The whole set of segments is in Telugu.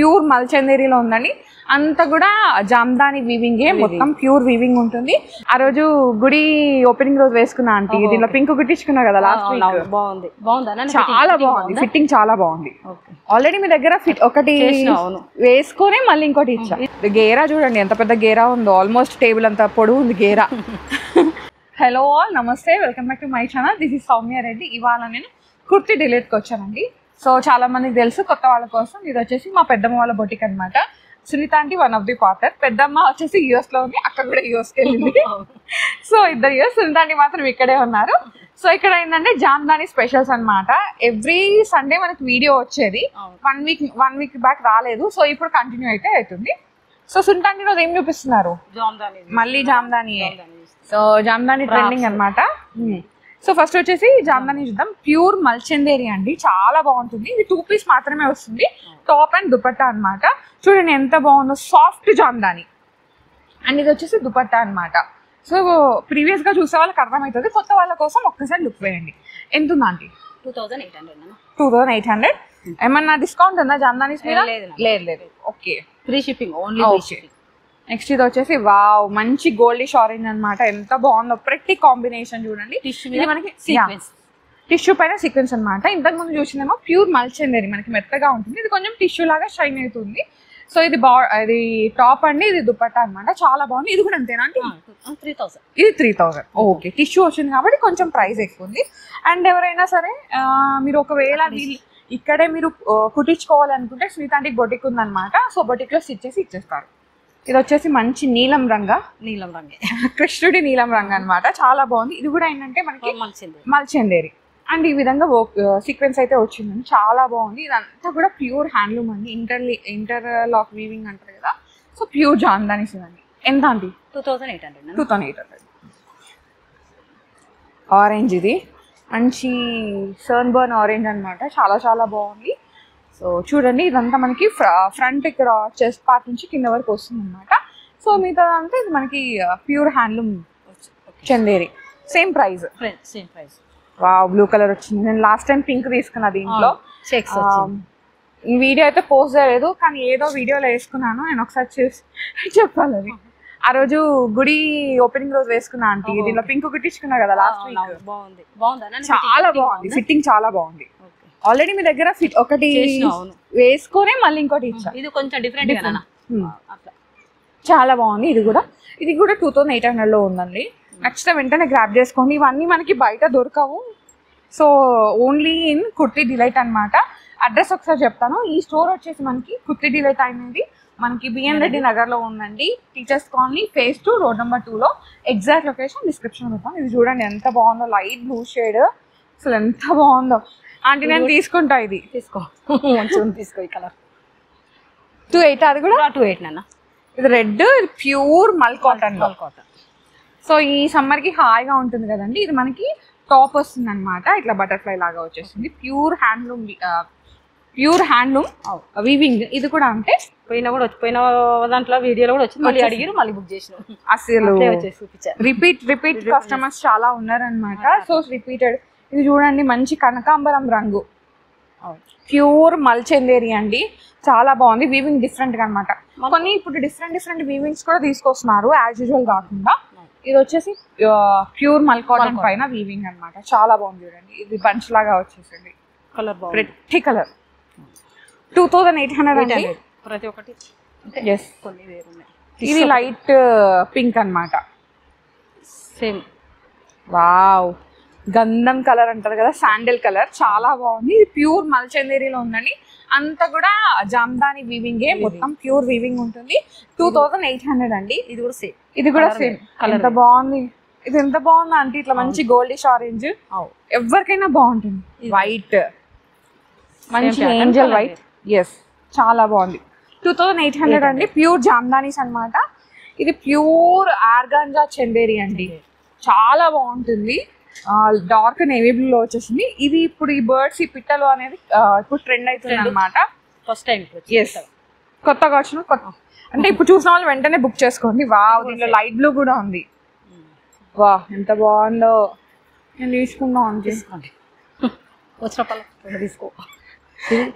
ప్యూర్ మల్చందేరిలో ఉందండి. అంతా కూడా జామ్దాని వీవింగే, మొత్తం ప్యూర్ వీవింగ్ ఉంటుంది. ఆ రోజు గుడి ఓపెనింగ్ రోజు వేసుకున్నా ఆంటీ, దీనిలో పింక్ కుట్టించుకున్నా కదా లాస్ట్ వీక్. చాలా బాగుంది, ఫిట్టింగ్ చాలా బాగుంది. ఆల్రెడీ మీ దగ్గర ఫిట్ ఒకటి వేసుకొని మళ్ళీ ఇంకోటి ఇచ్చా. గేరా చూడండి ఎంత పెద్ద గేరా ఉందో, ఆల్మోస్ట్ టేబుల్ అంత పొడవు ఉంది గేరా. హలో ఆల్, నమస్తే, welcome back to my channel. This is Soumya Reddy. ఇవాళ నేను కుర్తి డిలీట్కి వచ్చానండి. సో చాలా మందికి తెలుసు, కొత్త వాళ్ళ కోసం ఇది వచ్చేసి మా పెద్దమ్మ వాళ్ళ బొటిక్ అనమాట. Sunita aunty one of the partner. పెద్దమ్మ వచ్చేసి యూఎస్ లో ఉంది, అక్కడ కూడా యూఎస్కి వెళ్ళింది. సో ఇద్దరు యూఎస్, సునీత ఆంటీ మాత్రం ఇక్కడే ఉన్నారు. సో ఇక్కడ ఏంటంటే జామ్దాని స్పెషల్స్ అనమాట. ఎవ్రీ సండే మనకి వీడియో వచ్చేది, వన్ వీక్ బ్యాక్ రాలేదు. సో ఇప్పుడు కంటిన్యూ అయితే అవుతుంది. సో సునీత ఆంటీ రోజు ఏం చూపిస్తున్నారు? మళ్ళీ జామ్దాని. సో జామ్దాని ట్రెండింగ్ అనమాట. సో ఫస్ట్ వచ్చేసి జామ్దాని చూద్దాం. ప్యూర్ మల్చందేరి అండి, చాలా బాగుంటుంది. ఇది 2 పీస్ మాత్రమే వస్తుంది, టాప్ అండ్ దుపట్టా అనమాట. చూడండి ఎంత బాగుందో, సాఫ్ట్ జామ్దాని. అండ్ ఇది వచ్చేసి దుపట్టా అనమాట. సో ప్రీవియస్ గా చూసే వాళ్ళకి అర్థమవుతుంది, కొత్త వాళ్ళ కోసం ఒక్కసారి లుక్ వేయండి. ఎంత ఉందా ఆంటీ? 2800. ఏమన్నా డిస్కౌంట్ ఉందా జామ్దానీస్ మీద? లేదు. Okay, free shipping only. Next ఇది వచ్చేసి వావ్, మంచి గోల్డిష్ ఆరెంజ్ అనమాట. ఎంత బాగుందో, ప్రతి కాంబినేషన్ చూడండి. ఇది మనకి టిష్యూ పైన సీక్వెన్స్ అనమాట. ఇంతకు ముందు చూసిందేమో ప్యూర్ మల్చందేరి, మనకి మెత్తగా ఉంటుంది. ఇది కొంచెం టిష్యూ లాగా షైన్ అవుతుంది. సో ఇది ఇది టాప్ అండి, ఇది దుపట్టా అనమాట. చాలా బాగుంది. ఇది కూడా అంతేనా అంటే 3000? ఇది 3000. ఓకే, టిష్యూ వచ్చింది కాబట్టి కొంచెం ప్రైస్ ఎక్కువ ఉంది. అండ్ ఎవరైనా సరే మీరు ఒకవేళ ఇక్కడే మీరు కుట్టించుకోవాలనుకుంటే సునీత ఆంటీకి బొటిక్ ఉందన్నమాట. సో బొటిక్ లో స్టిచ్ చేసి ఇచ్చేస్తారు. ఇది వచ్చేసి మంచి నీలం రంగే కృష్ణుడి నీలం రంగు అనమాట. చాలా బాగుంది. ఇది కూడా ఏంటంటే మనకి మల్చందేరి అండ్ ఈ విధంగా సీక్వెన్స్ అయితే వచ్చిందండి. చాలా బాగుంది. ఇదంతా కూడా ప్యూర్ హ్యాండ్లూమ్ అండి, ఇంటర్లాక్ వీవింగ్ అంటారు కదా. సో ప్యూర్ జామ్దానీస్ అండి. ఎంత అండి? 2800. ఆరెంజ్, ఇది మంచి సన్బర్న్ ఆరెంజ్ అనమాట. చాలా బాగుంది. సో చూడండి, ఇదంతా మనకి ఫ్రంట్ ఇక్కడ చెస్ట్ పార్ట్ నుంచి కింద వరకు వస్తుంది అనమాట. సో మిగతా అంతా ఇది మనకి pure handloom Chanderi. Same price. Wow, blue colour వచ్చింది. నేను లాస్ట్ టైం పింక్ తీసుకున్నా దీంట్లో. ఈ వీడియో అయితే పోస్ట్ చేయలేదు, కానీ ఏదో వీడియోలో వేసుకున్నాను. నేను ఒకసారి చూసి చెప్పాలి. అది ఆ రోజు గుడి ఓపెనింగ్ రోజు వేసుకున్నా ఆంటీ, దీంట్లో పింక్ కుట్టించుకున్నా కదా లాస్ట్ వీక్. చాలా బాగుంది, ఫిట్టింగ్ చాలా బాగుంది. ఆల్రెడీ మీ దగ్గర ఫిట్ ఒకటి వేసుకొని మళ్ళీ ఇంకోటి ఇచ్చా. ఇది కొంచెం డిఫరెంట్. చాలా బాగుంది. ఇది కూడా 2800 లో ఉందండి. నచ్చితే వెంటనే గ్రాప్ చేసుకోండి. ఇవన్నీ మనకి బయట దొరకవు. So only in kurti delight అనమాట. అడ్రస్ ఒకసారి చెప్తాను. ఈ స్టోర్ వచ్చేసి మనకి కుర్తి డిలైట్ అనేది మనకి బిఎన్ రెడ్డి నగర్ లో ఉందండి. Teachers colony phase 2 road number 2 లో. ఎగ్జాక్ట్ లొకేషన్ డిస్క్రిప్షన్ పెడతాను. ఇది చూడండి ఎంత బాగుందో, లైట్ బ్లూ షేడ్. అసలు ఎంత బాగుందో ఆంటీ, నేను తీసుకుంటా. ఇది తీసుకో, ఈ కలర్ 28. అది కూడా 28 నాన్న. ఇది రెడ్, ప్యూర్ మల్ కాటన్. సో ఈ సమ్మర్ కి హాయిగా ఉంటుంది కదండి. ఇది మనకి టాప్ వస్తుంది అనమాట, ఇట్లా బటర్ఫ్లై లాగా వచ్చేస్తుంది. Pure handloom weaving. ఇది కూడా అంటే పోయిన దాంట్లో వీడియోలో కూడా వచ్చింది, మళ్ళీ అడిగిరు, మళ్ళీ బుక్ చేసిన. అసలు రిపీట్ కస్టమర్స్ చాలా ఉన్నారనమాట. So repeated. ఇది చూడండి, మంచి కనకాంబరం రంగు, ప్యూర్ మల్చందేరి అండి. చాలా బాగుంది. వీవింగ్ డిఫరెంట్ గా అనమాట. కొన్ని ఇప్పుడు డిఫరెంట్ వీవింగ్స్ కూడా తీసుకొస్తున్నారు, యాజ్ యూజువల్ కాకుండా. ఇది వచ్చేసి ప్యూర్ మల్ కాటన్ పైన వీవింగ్ అనమాట. చాలా బాగుంది. చూడండి, ఇది బంచ్ లాగా వచ్చేసింది. Red colour. 2800 అండి ప్రతి ఒక్కటి. ఇది లైట్ పింక్ అనమాట. సేమ్. వావ్, గంధం కలర్ అంటారు కదా, శాండిల్ కలర్. చాలా బాగుంది. ఇది ప్యూర్ మల్చందేరిలో ఉందండి. అంతా కూడా జామ్దాని వీవింగే, మొత్తం ప్యూర్ వీవింగ్ ఉంటుంది. 2800 అండి. ఇది కూడా సేమ్. ఎంత బాగుంది. ఇది ఎంత బాగుంది అంటే ఇట్లా మంచి గోల్డిష్ ఆరెంజ్, ఎవరికైనా బాగుంటుంది. వైట్, మంచి ఏంజల్ వైట్. ఎస్, చాలా బాగుంది. 2800 అండి. ప్యూర్ జామ్దానీస్ అనమాట. ఇది ప్యూర్ ఆర్గాంజా చందేరి అండి. చాలా బాగుంటుంది. డార్క్ నేవీ బ్లూ లో వచ్చేసింది. ఇది ఇప్పుడు ఈ బర్డ్స్, ఈ పిట్టలు అనేది ఇప్పుడు ట్రెండ్ అవుతుంది అనమాట. First time. ఎస్, కొత్తగా వచ్చిన అంటే ఇప్పుడు చూసిన వాళ్ళు వెంటనే బుక్ చేసుకోండి. వావ్, దీంట్లో లైట్ బ్లూ కూడా ఉంది. వా, ఎంత బాగుందో. నేను తీసుకుందాం. తీసుకోండి, వచ్చిన తీసుకో.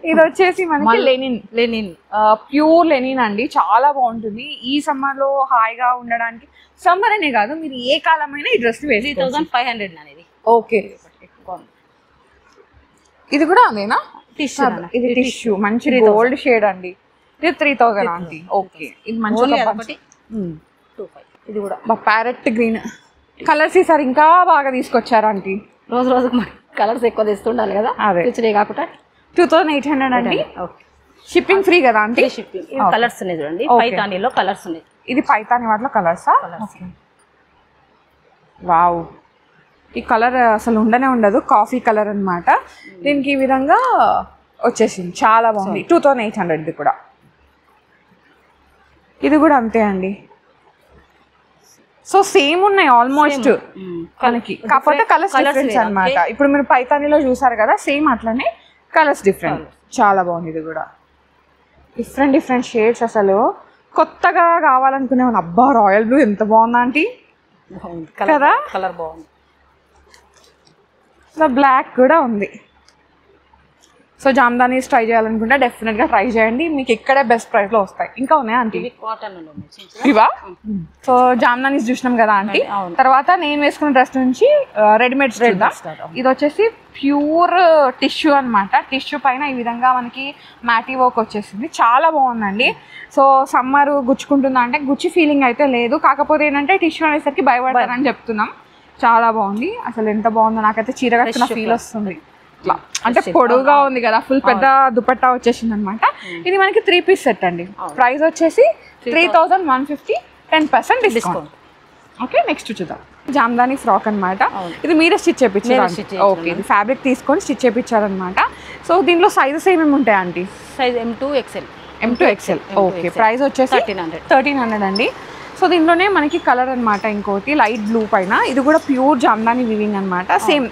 ఇది వచ్చేసి మనకి లెనిన్ ప్యూర్ లెనిన్ అండి, చాలా బాగుంటుంది. ఈ సమ్మర్ లో హాయిగా ఉండడానికి, సమ్మర్ అనే కాదు మీరు ఏ కాలమైనా ఈ డ్రెస్ 3500 అనేది. ఓకే, ఇది కూడా అదేనా? టిష్యూ, ఇది టిష్యూ మంచి గోల్డ్ షేడ్ అండి. ఇది 3000 ఆంటీ. ఓకే, ఇది మంచిగా 25. ఇది కూడా ప్యారెట్ గ్రీన్ కలర్స్ ఈసారి ఇంకా బాగా తీసుకొచ్చారు ఆంటీ. రోజు రోజుకు కలర్స్ ఎక్కువ తెస్తుండాలి కదా, అదే కాకుండా 2800 అండి. షిప్పింగ్ ఫ్రీ కదా ఆంటీ? షిప్పింగ్. కలర్స్ ఉన్నాయి చూడండి, పైతానీలో కలర్స్ ఉన్నాయి. ఇది పైతాని వాటిలో కలర్సా? వావ్, ఈ కలర్ అసలు ఉండనే ఉండదు, కాఫీ కలర్ అన్నమాట. దీనికి ఈ విధంగా వచ్చేసింది, చాలా బాగుంది. 2800 ఇది కూడా. ఇది కూడా అంతే అండి. సో సేమ్ ఉన్నాయి ఆల్మోస్ట్ మనకి, కాకపోతే కలర్స్ డిఫరెన్స్ అన్నమాట. ఇప్పుడు మీరు పైతానీలో చూసారు కదా, సేమ్ అట్లనే కలర్స్ డిఫరెంట్. చాలా బాగుంది. ఇది కూడా డిఫరెంట్ షేడ్స్. అసలు కొత్తగా కావాలనుకునే వాళ్ళు, అబ్బా రాయల్ బ్లూ ఎంత బాగుందా ఆంటీ కదా, కలర్ బాగుంది. సో బ్లాక్ కూడా ఉంది. సో జామ్దానీస్ ట్రై చేయాలనుకుంటే డెఫినెట్గా ట్రై చేయండి, మీకు ఇక్కడే బెస్ట్ ప్రైస్లో వస్తాయి. ఇంకా ఉన్నాయా ఆంటీ? ఇవా? సో జామ్దానీస్ చూసినాం కదా ఆంటీ. తర్వాత నేను వేసుకున్న డ్రెస్ నుంచి రెడీమేడ్ చూద్దాం. ఇది వచ్చేసి ప్యూర్ టిష్యూ అనమాట. టిష్యూ పైన ఈ విధంగా మనకి మ్యాటీ వర్క్ వచ్చేసింది, చాలా బాగుందండి. సో సమ్మర్ గుచ్చుకుంటుందా అంటే గుచ్చి ఫీలింగ్ అయితే లేదు, కాకపోతే ఏంటంటే టిష్యూ అనేసరికి భయపడతారని చెప్తున్నాం. చాలా బాగుంది, అసలు ఎంత బాగుందో, నాకైతే చీర కట్టుకున్న ఫీల్ వస్తుంది. ఇట్లా అంటే పొడవుగా ఉంది కదా, ఫుల్ పెద్ద దుపట్టా వచ్చేసింది అనమాట. ఇది మనకి 3 పీస్ సెట్ అండి. ప్రైస్ వచ్చేసి 3150, 10% డిస్కౌంట్. ఓకే, నెక్స్ట్ చూద్దాం. జామ్దానీ ఫ్రాక్ అనమాట. ఇది మీరే స్టిచ్ చేయించారు? ఓకే, ఇది ఫ్యాబ్రిక్ తీసుకొని స్టిచ్ చేయించారనమాట. సో దీంట్లో సైజెస్ ఏమేమి ఉంటాయి aunty? Size M2 XL. Okay, price వచ్చేసి 1300 అండి. సో దీంట్లోనే మనకి కలర్ అనమాట, ఇంకోటి లైట్ బ్లూ పైన. ఇది కూడా ప్యూర్ జామ్దానీ వివింగ్ అనమాట. సేమ్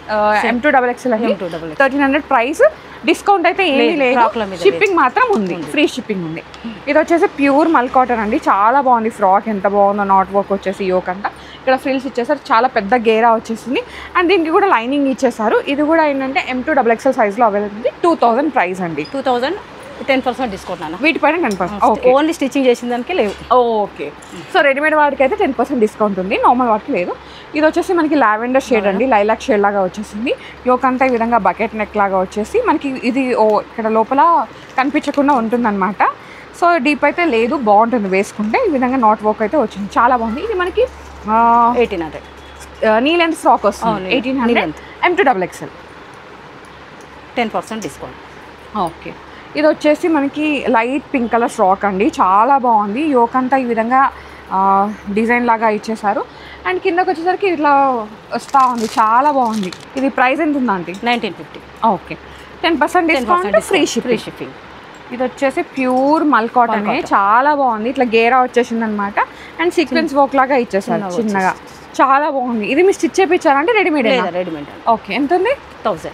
M2XXL అండి, 1300 ప్రైస్. డిస్కౌంట్ అయితే ఏమీ లేదు, షిప్పింగ్ మాత్రం ఉంది, ఫ్రీ షిప్పింగ్ ఉంది. ఇది వచ్చేసి ప్యూర్ మల్ కాటన్ అండి, చాలా బాగుంది. ఫ్రాక్ ఎంత బాగుందో, నాట్ వర్క్ వచ్చేసి యోక్ అంతా ఇక్కడ ఫ్రిల్స్ ఇచ్చేసారు, చాలా పెద్ద గేరా వచ్చేసింది. అండ్ దీనికి కూడా లైనింగ్ ఇచ్చేసారు. ఇది కూడా ఏంటంటే M2XXL సైజ్లో అవైలబుల్ ఉంది. 2000 ప్రైస్ అండి. 2000, 10% డిస్కౌంట్ అన్న. వీటిపైన 10%. ఓన్లీ స్టిచ్చింగ్ చేసిన దానికి లేవు. ఓకే, సో రెడీమేడ్ వాటికి అయితే 10% డిస్కౌంట్ ఉంది, నార్మల్ వాటికి లేదు. ఇది వచ్చేసి మనకి లావెండర్ షేడ్ అండి, లైలాక్ షేడ్ లాగా వచ్చేసింది. యోక్ అంతా ఈ విధంగా బకెట్ నెక్ లాగా వచ్చేసి మనకి ఇది ఇక్కడ లోపల కనిపించకుండా ఉంటుందన్నమాట. సో డీప్ అయితే లేదు, బాగుంటుంది వేసుకుంటే. ఈ విధంగా నాట్ వర్క్ అయితే వచ్చింది, చాలా బాగుంది. ఇది మనకి 1800 నీ లెంత్ ఫ్రాక్ వస్తుంది. 1800 M2XXL, 10% డిస్కౌంట్. ఓకే, ఇది వచ్చేసి మనకి లైట్ పింక్ కలర్ ఫ్రాక్ అండి, చాలా బాగుంది. యోక్ అంతా ఈ విధంగా డిజైన్ లాగా ఇచ్చేసారు. అండ్ కిందకి వచ్చేసరికి ఇట్లా వస్తూ ఉంది, చాలా బాగుంది. ఇది ప్రైస్ ఎంత ఉందా aunty? 1950. Okay, 10% discount, free shipping. ఇది వచ్చేసి ప్యూర్ మల్ కాటన్, చాలా బాగుంది. ఇట్లా గేరా వచ్చేసింది అనమాట. అండ్ సీక్వెన్స్ వర్క్ లాగా ఇచ్చేసారు చిన్నగా, చాలా బాగుంది. ఇది మీరు స్టిచ్ చేయించారంటే రెడీమేడ్? రెడీమేడ్. ఓకే, ఎంత ఉంది? 1000.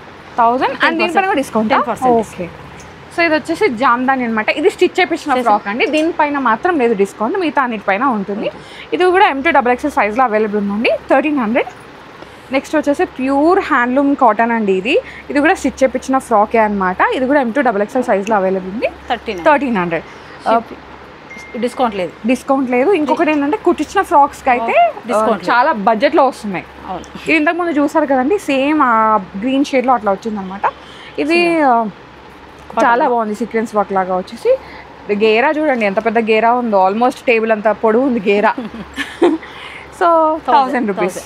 అండ్ దీనిపైన కూడా డిస్కౌంట్? 10%. ఓకే, సో ఇది వచ్చేసి జామ్దాని అనమాట. ఇది స్టిచ్ చేయించిన ఫ్రాక్ అండి, దీనిపైన మాత్రం లేదు డిస్కౌంట్, మిగతా అన్నిటిపైన ఉంటుంది. ఇది కూడా M2XXL సైజ్లో అవైలబుల్ ఉందండి, 1300. నెక్స్ట్ వచ్చేసి ప్యూర్ హ్యాండ్లూమ్ కాటన్ అండి. ఇది కూడా స్టిచ్ చేయించిన ఫ్రాకే అనమాట. ఇది కూడా M2XXL సైజ్లో అవైలబుల్ ఉంది, 1300. డిస్కౌంట్ లేదు. ఇంకొకటి ఏంటంటే కుట్టించిన ఫ్రాక్స్కి అయితే డిస్కౌంట్ చాలా బడ్జెట్లో వస్తున్నాయి. ఇది ఇంతకుముందు చూసారు కదండి, సేమ్ గ్రీన్ షేడ్లో అట్లా వచ్చిందనమాట. ఇది చాలా బాగుంది, సీక్వెన్స్ వర్క్ లాగా వచ్చేసి. గేరా చూడండి ఎంత పెద్ద గేరా ఉందో, ఆల్మోస్ట్ టేబుల్ అంత పొడవు ఉంది గేరా. సో 1000 రూపీస్,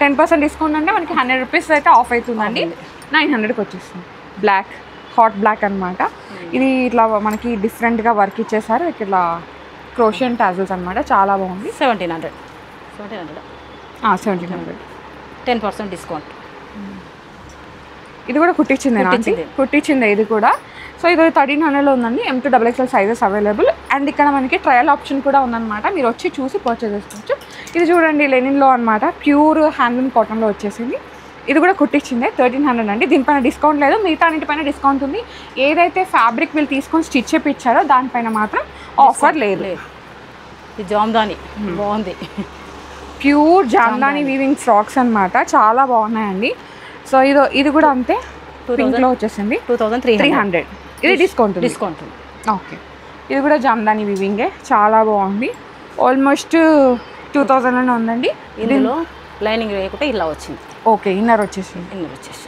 10% డిస్కౌంట్ అంటే మనకి 100 రూపీస్ అయితే ఆఫ్ అవుతుందండి. 900కి వచ్చేస్తుంది. బ్లాక్, హాట్ బ్లాక్ అనమాట. ఇది ఇట్లా మనకి డిఫరెంట్గా వర్క్ ఇచ్చేసారు, ఇట్లా క్రోషియన్ టాజిల్స్ అనమాట, చాలా బాగుంది. 1700. 10% డిస్కౌంట్. ఇది కూడా కుట్టించిందే ఇది కూడా. సో ఇది 1300లో ఉందండి, M2XXL సైజెస్ అవైలబుల్. అండ్ ఇక్కడ మనకి ట్రయల్ ఆప్షన్ కూడా ఉందన్నమాట, మీరు వచ్చి చూసి పర్చేస్ చేసుకోవచ్చు. ఇది చూడండి లెనిన్లో అనమాట, ప్యూర్ హ్యాండ్లూమ్ కాటన్లో వచ్చేసింది. ఇది కూడా కుట్టించిందే, 1300 అండి. దీనిపైన డిస్కౌంట్ లేదు, మిగతా అన్నిటిపైన డిస్కౌంట్ ఉంది. ఏదైతే ఫ్యాబ్రిక్ వీళ్ళు తీసుకొని స్టిచ్ చేయించారో దానిపైన మాత్రం ఆఫర్ లేదు. ఇది జామ్దాని బాగుంది, ప్యూర్ జామ్దాని వీవింగ్ ఫ్రాక్స్ అనమాట, చాలా బాగున్నాయండి. సో ఇది కూడా అంతే, పింక్లో వచ్చేసింది, 2300. ఇది డిస్కౌంట్ డిస్కౌంట్. ఓకే, ఇది కూడా జామ్దాని వివింగే, చాలా బాగుంది. ఆల్మోస్ట్ 2000లోనే ఉందండి. ఇందులో లైనింగ్ వేయకుండా ఇలా వచ్చింది. ఓకే, ఇన్నర్ వచ్చేసింది. ఇన్నర్ వచ్చేసి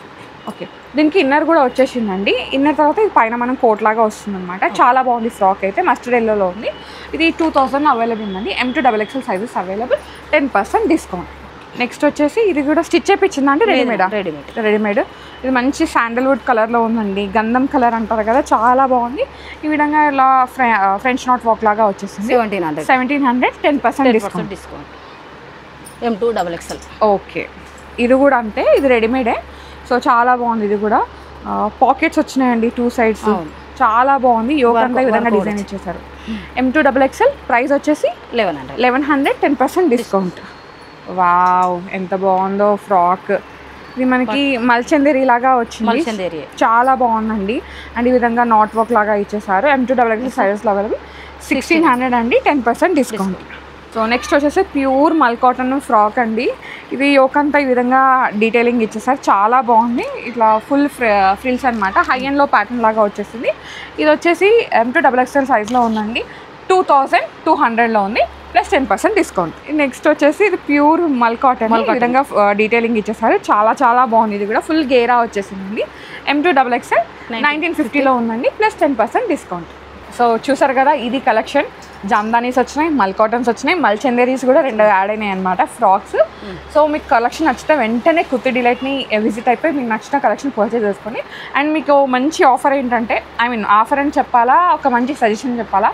ఓకే, దీనికి ఇన్నర్ కూడా వచ్చేసిందండి. ఇన్నర్ తర్వాత ఇది పైన మనం కోట్ లాగా వస్తుంది అనమాట. చాలా బాగుంది ఫ్రాక్ అయితే, మస్టర్డ్ ఎల్లోలో ఉంది. ఇది 2000 అవైలబుల్ ఉందండి. M2XXL sizes available, 10% discount. Next వచ్చేసి ఇది కూడా స్టిచ్ చేయించిందా అండి? రెడీమేడ్. ఇది మంచి శాండల్వుడ్ కలర్లో ఉందండి, గంధం కలర్ అంటారు కదా, చాలా బాగుంది. ఈ విధంగా ఇలా ఫ్రెంచ్ నాట్ వాక్ లాగా వచ్చేసింది. 1700 10% డిస్కౌంట్. M2XXL. ఓకే, ఇది కూడా అంతే, ఇది రెడీమేడే. సో చాలా బాగుంది. ఇది కూడా పాకెట్స్ వచ్చినాయండి 2 sides, చాలా బాగుంది. యోగ అంతా ఈ విధంగా డిజైన్ ఇచ్చేసారు. M2XXL ప్రైస్ వచ్చేసి 1100 10% డిస్కౌంట్. వావ్, ఎంత బాగుందో ఫ్రాక్. ఇది మనకి మల్చందేరి లాగా వచ్చింది, చాలా బాగుందండి. అండ్ ఈ విధంగా నాట్ వర్క్ లాగా ఇచ్చేసారు. M2XXL సైజెస్లో అవైలబుల్, 1600 అండి, 10% డిస్కౌంట్. సో నెక్స్ట్ వచ్చేసి ప్యూర్ మల్ కాటన్ ఫ్రాక్ అండి. ఇది యోకంతా ఈ విధంగా డీటెయిలింగ్ ఇచ్చేసారు, చాలా బాగుంది. ఇట్లా ఫుల్ ఫ్రిల్స్ అనమాట, హై అండ్లో ప్యాటర్న్ లాగా వచ్చేసింది. ఇది వచ్చేసి M2XXL సైజ్లో ఉందండి, 2200లో ఉంది, ప్లస్ 10% డిస్కౌంట్. నెక్స్ట్ వచ్చేసి ఇది ప్యూర్ మల్ కాటన్, ఈ విధంగా డీటెయిలింగ్ ఇచ్చేసారు, చాలా చాలా బాగుంది. ఇది కూడా ఫుల్ గేరా వచ్చేసిందండి. M2XXL 1950లో ఉందండి, ప్లస్ 10% డిస్కౌంట్. సో చూసారు కదా, ఇది కలెక్షన్. జామ్దానీస్ వచ్చినాయి, మల్ కాటన్స్ వచ్చినాయి, మల్ చందేరీస్ కూడా 2 యాడ్ అయినాయి అనమాట, ఫ్రాక్స్. సో మీకు కలెక్షన్ నచ్చితే వెంటనే కుర్తి డిలైట్ని విజిట్ అయిపోయి మీకు నచ్చిన కలెక్షన్ పర్చేజ్ చేసుకోండి. అండ్ మీకు మంచి ఆఫర్ ఏంటంటే, ఆఫర్ అని చెప్పాలా, ఒక మంచి సజెషన్ చెప్పాలా,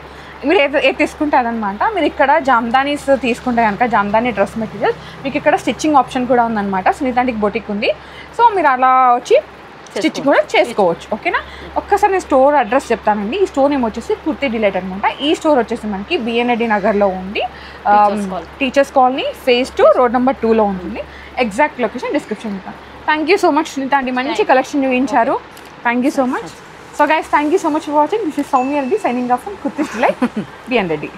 మీరు ఏది తీసుకుంటే అదనమాట. మీరు ఇక్కడ జామ్దానీస్ తీసుకుంటే కనుక, జామ్దానీ డ్రెస్ మెటీరియల్ మీకు ఇక్కడ స్టిచ్చింగ్ ఆప్షన్ కూడా ఉందన్నమాట. సునీతాంటికి బొటిక్ ఉంది. సో మీరు అలా వచ్చి స్టిచ్చింగ్ కూడా చేసుకోవచ్చు. ఓకేనా, ఒక్కసారి నేను స్టోర్ అడ్రస్ చెప్తానండి. ఈ స్టోర్ నేమ్ వచ్చేసి కుర్తి డిలైట్ అనమాట. ఈ స్టోర్ వచ్చేసి మనకి బిఎన్రెడ్డి నగర్లో ఉంది, teachers colony phase 2 road number 2లో ఉంటుంది. ఎగ్జాక్ట్ లొకేషన్ డిస్క్రిప్షన్ ఉంటాను. Thank you so much Sunitha అండి, మంచి కలెక్షన్ చూపించారు. Thank you so much. So guys, thank you so much for watching. This is Soumya Reddy signing off from Kurti Delight, బిఎన్రెడ్డి.